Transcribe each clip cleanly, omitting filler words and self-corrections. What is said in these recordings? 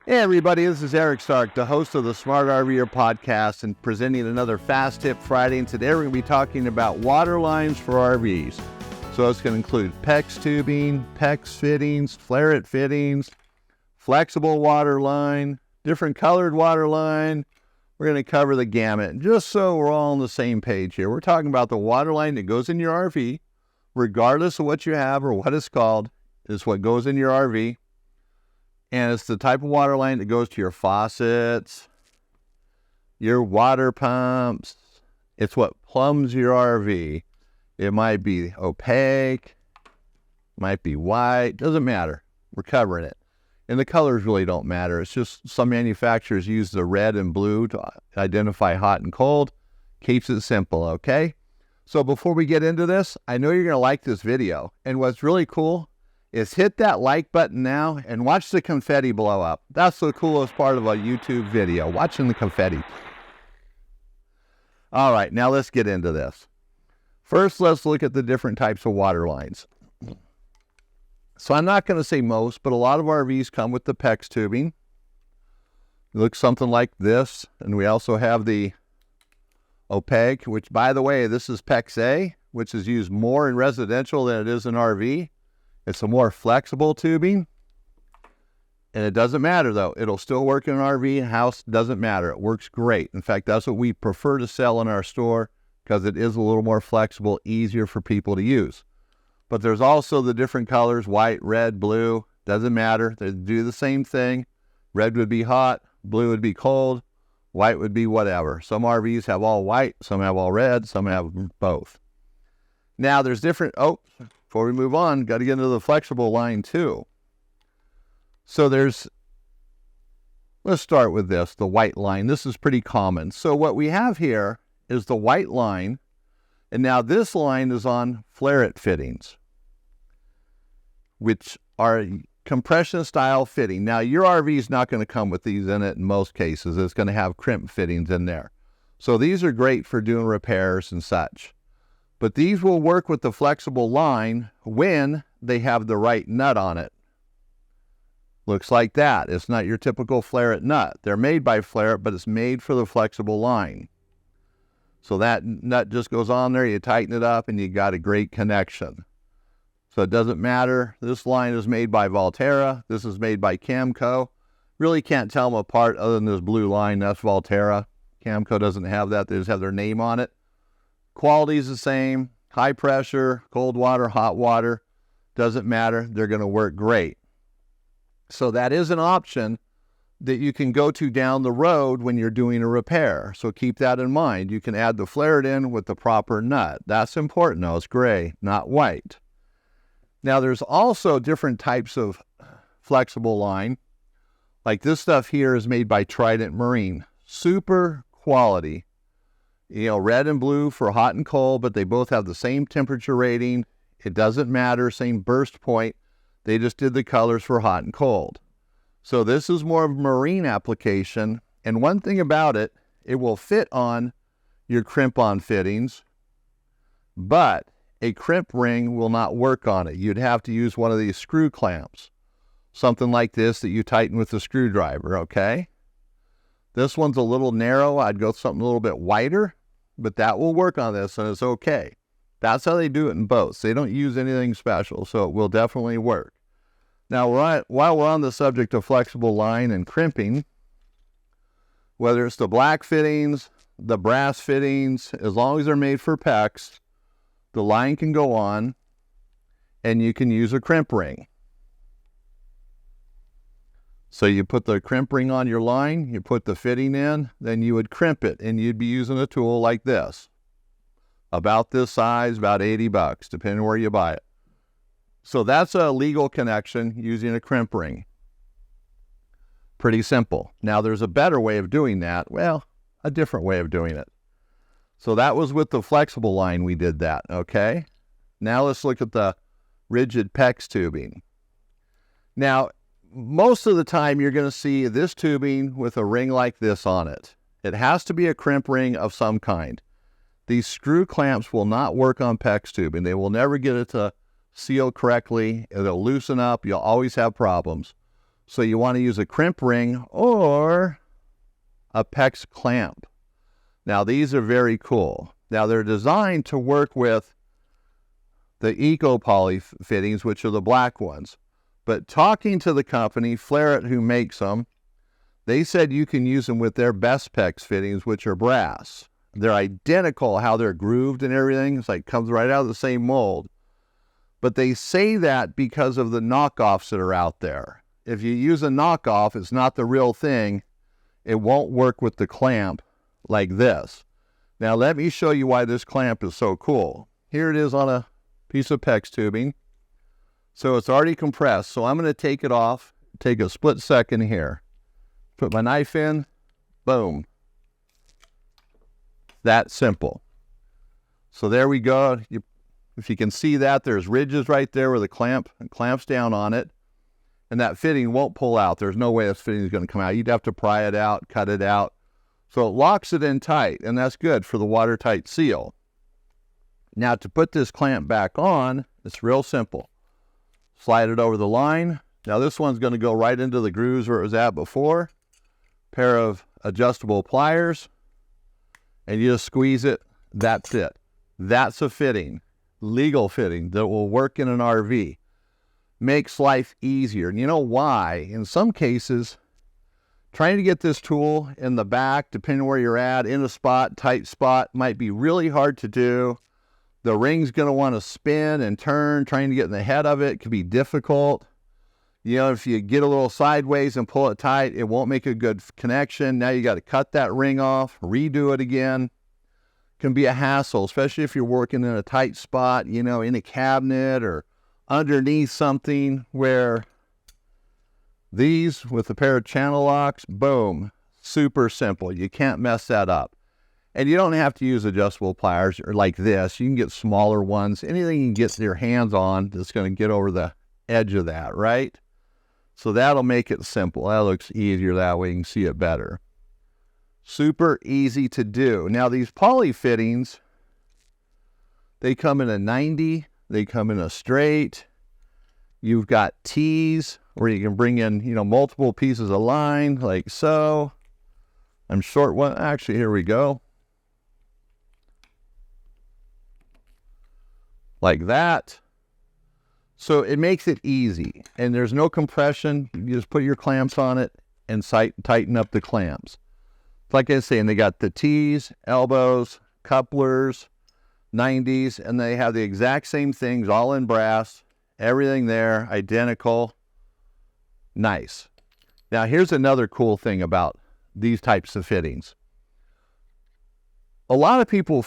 Hey everybody, this is Eric Stark, the host of the Smart RVer Podcast and presenting another Fast Tip Friday. And today we're going to be talking about water lines for RVs. So it's going to include Pex Tubing, Pex fittings, flare-it fittings, flexible water line, different colored water line. We're going to cover the gamut. Just so we're all on the same page here, we're talking about the water line that goes in your RV, regardless of what you have or what it's called, is what goes in your RV. And it's the type of water line that goes to your faucets, your water pumps. It's what plumbs your RV. It might be opaque, might be white, doesn't matter. We're covering it. And the colors really don't matter. It's just some manufacturers use the red and blue to identify hot and cold. Keeps it simple, okay? So before we get into this, I know you're going to like this video. And what's really cool is hit that like button now and watch the confetti blow up. That's the coolest part of a YouTube video, watching the confetti. All right, now let's get into this. First, let's look at the different types of water lines. So I'm not going to say most, but a lot of RVs come with the Pex tubing. It looks something like this. And we also have the opaque, which, by the way, this is Pex A, which is used more in residential than it is in RV. It's a more flexible tubing, and it doesn't matter, though. It'll still work in an RV, house, doesn't matter. It works great. In fact, that's what we prefer to sell in our store because it is a little more flexible, easier for people to use. But there's also the different colors, white, red, blue, doesn't matter. They do the same thing. Red would be hot, blue would be cold, white would be whatever. Some RVs have all white, some have all red, some have both. Now, there's different, before we move on, got to get into the flexible line too. So let's start with this, the white line. This is pretty common. So what we have here is the white line, and now this line is on flare-it fittings, which are compression style fitting. Now, your RV is not going to come with these in it in most cases. It's going to have crimp fittings in there. So these are great for doing repairs and such. But these will work with the flexible line when they have the right nut on it. Looks like that. It's not your typical flare-it nut. They're made by flare-it, but it's made for the flexible line. So that nut just goes on there, you tighten it up, and you got a great connection. So it doesn't matter. This line is made by Volterra. This is made by Camco. Really can't tell them apart other than this blue line. That's Volterra. Camco doesn't have that. They just have their name on it. Quality is the same, high pressure, cold water, hot water, doesn't matter. They're going to work great. So that is an option that you can go to down the road when you're doing a repair. So keep that in mind. You can add the flare-it in with the proper nut. That's important. No, it's gray, not white. Now there's also different types of flexible line. Like this stuff here is made by Trident Marine. Super quality. You know, red and blue for hot and cold, but they both have the same temperature rating. It doesn't matter, same burst point. They just did the colors for hot and cold. So this is more of a marine application. And one thing about it, it will fit on your crimp-on fittings, but a crimp ring will not work on it. You'd have to use one of these screw clamps, something like this that you tighten with a screwdriver, okay? This one's a little narrow. I'd go something a little bit wider, but that will work on this, and it's okay. That's how they do it in boats. They don't use anything special, so it will definitely work. Now, while we're on the subject of flexible line and crimping, whether it's the black fittings, the brass fittings, as long as they're made for PEX, the line can go on, and you can use a crimp ring. So you put the crimp ring on your line, you put the fitting in, then you would crimp it, and you'd be using a tool like this. About this size, about $80, depending where you buy it. So that's a legal connection using a crimp ring. Pretty simple. Now there's a better way of doing that. Well, a different way of doing it. So that was with the flexible line we did that, okay? Now let's look at the rigid Pex tubing. Now, most of the time you're going to see this tubing with a ring like this on it. It has to be a crimp ring of some kind. These screw clamps will not work on Pex tubing. They will never get it to seal correctly. It'll loosen up. You'll always have problems. So you want to use a crimp ring or a PEX clamp. Now these are very cool. Now they're designed to work with the Eco Poly fittings, which are the black ones. But talking to the company, Flaret, who makes them, they said you can use them with their best PEX fittings, which are brass. They're identical, how they're grooved and everything. It's like comes right out of the same mold. But they say that because of the knockoffs that are out there. If you use a knockoff, it's not the real thing. It won't work with the clamp like this. Now let me show you why this clamp is so cool. Here it is on a piece of Pex tubing. So it's already compressed. So I'm going to take it off, take a split second here. Put my knife in, boom. That simple. So there we go. If you can see that, there's ridges right there where the clamps down on it. And that fitting won't pull out. There's no way this fitting is going to come out. You'd have to pry it out, cut it out. So it locks it in tight, and that's good for the watertight seal. Now to put this clamp back on, it's real simple. Slide it over the line. Now this one's going to go right into the grooves where it was at before. Pair of adjustable pliers, and you just squeeze it. That's it. That's a fitting, legal fitting that will work in an RV. Makes life easier. And you know why? In some cases, trying to get this tool in the back, depending where you're at, in a spot, tight spot, might be really hard to do. The ring's going to want to spin and turn. Trying to get in the head of it can be difficult. You know, if you get a little sideways and pull it tight, it won't make a good connection. Now you got to cut that ring off, redo it again. Can be a hassle, especially if you're working in a tight spot, you know, in a cabinet or underneath something, where these with a pair of channel locks, boom, super simple. You can't mess that up. And you don't have to use adjustable pliers or like this. You can get smaller ones. Anything you can get your hands on that's going to get over the edge of that, right? So that'll make it simple. That looks easier that way. You can see it better. Super easy to do. Now these poly fittings, they come in a 90. They come in a straight. You've got T's where you can bring in, you know, multiple pieces of line like so. I'm short one. Actually, here we go. Like that. So it makes it easy, and there's no compression. You just put your clamps on it and tighten up the clamps. Like I was saying, they got the T's, elbows, couplers, 90s, and they have the exact same things, all in brass. Everything there, identical. Nice. Now here's another cool thing about these types of fittings. A lot of people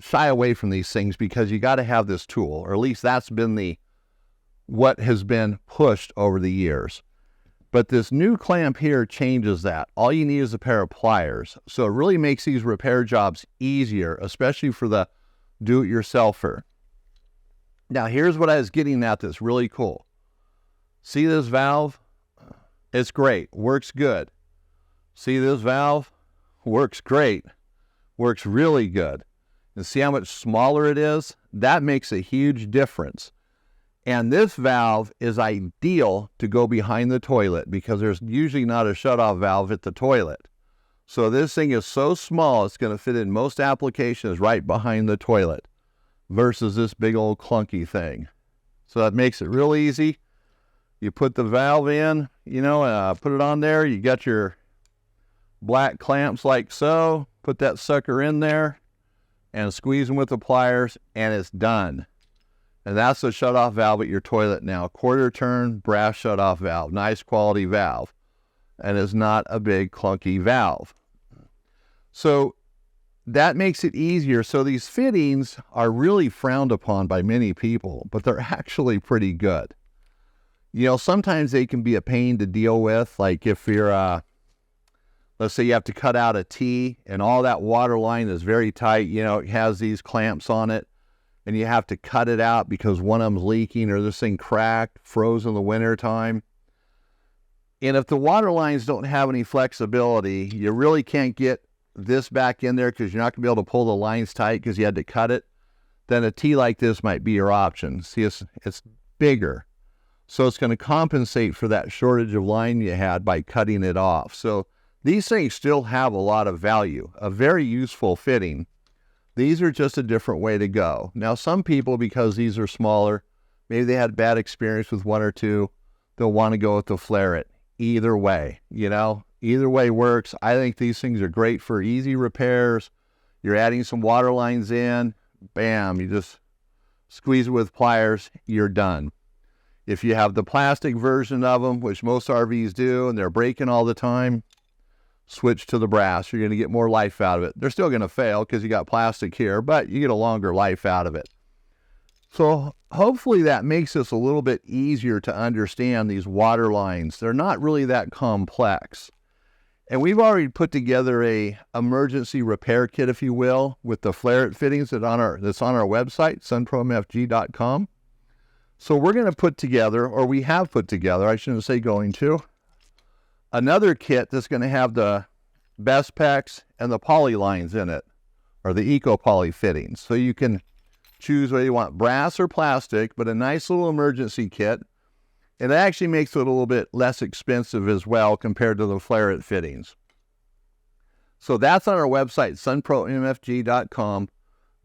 shy away from these things because you got to have this tool, or at least that's been what has been pushed over the years. But this new clamp here changes that. All you need is a pair of pliers. So it really makes these repair jobs easier, especially for the do-it-yourselfer. Now here's what I was getting at that's really cool. See this valve? It's great. Works good. See this valve? Works great. Works really good. And see how much smaller it is? That makes a huge difference. And this valve is ideal to go behind the toilet because there's usually not a shutoff valve at the toilet. So this thing is so small, it's going to fit in most applications right behind the toilet versus this big old clunky thing. So that makes it real easy. You put the valve in, you know, put it on there. You got your black clamps like so. Put that sucker in there and squeeze them with the pliers, and it's done. And that's the shutoff valve at your toilet now. Quarter turn brass shutoff valve. Nice quality valve. And it's not a big clunky valve. So that makes it easier. So these fittings are really frowned upon by many people, but they're actually pretty good. You know, sometimes they can be a pain to deal with. Like if you're, let's say you have to cut out a T and all that water line is very tight. You know, it has these clamps on it. And you have to cut it out because one of them's leaking or this thing cracked, froze in the winter time. And if the water lines don't have any flexibility, you really can't get this back in there because you're not going to be able to pull the lines tight because you had to cut it. Then a T like this might be your option. See, it's bigger. So it's going to compensate for that shortage of line you had by cutting it off. So these things still have a lot of value, a very useful fitting. These are just a different way to go. Now, some people, because these are smaller, maybe they had bad experience with one or two, they'll want to go with the flare it. Either way, either way works. I think these things are great for easy repairs. You're adding some water lines in, bam, you just squeeze it with pliers, you're done. If you have the plastic version of them, which most RVs do, and they're breaking all the time, switch to the brass. You're going to get more life out of it. They're still going to fail because you got plastic here, but you get a longer life out of it. So hopefully that makes this a little bit easier to understand these water lines. They're not really that complex. And we've already put together a emergency repair kit, if you will, with the flare-it fittings that's on our website, sunpromfg.com. So we're going to put together, or we have put together, I shouldn't say going to, another kit that's going to have the best PEX and the poly lines in it, or the eco poly fittings. So you can choose whether you want brass or plastic, but a nice little emergency kit. It actually makes it a little bit less expensive as well compared to the flare-it fittings. So that's on our website, sunpromfg.com.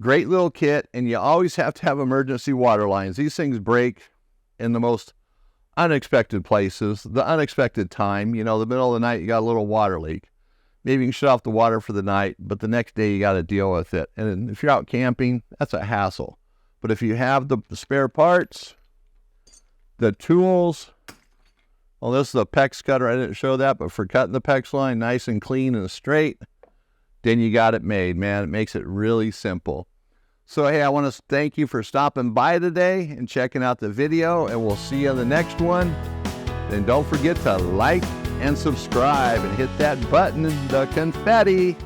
Great little kit, and you always have to have emergency water lines. These things break in the most unexpected places, the unexpected time. The middle of the night, you got a little water leak. Maybe you can shut off the water for the night, but the next day you got to deal with it. And if you're out camping, that's a hassle. But if you have the spare parts, the tools, well, this is a PEX cutter. I didn't show that, but for cutting the PEX line nice and clean and straight, then you got it made, man. It makes it really simple. So, hey, I want to thank you for stopping by today and checking out the video, and we'll see you on the next one. And don't forget to like and subscribe and hit that button, the confetti.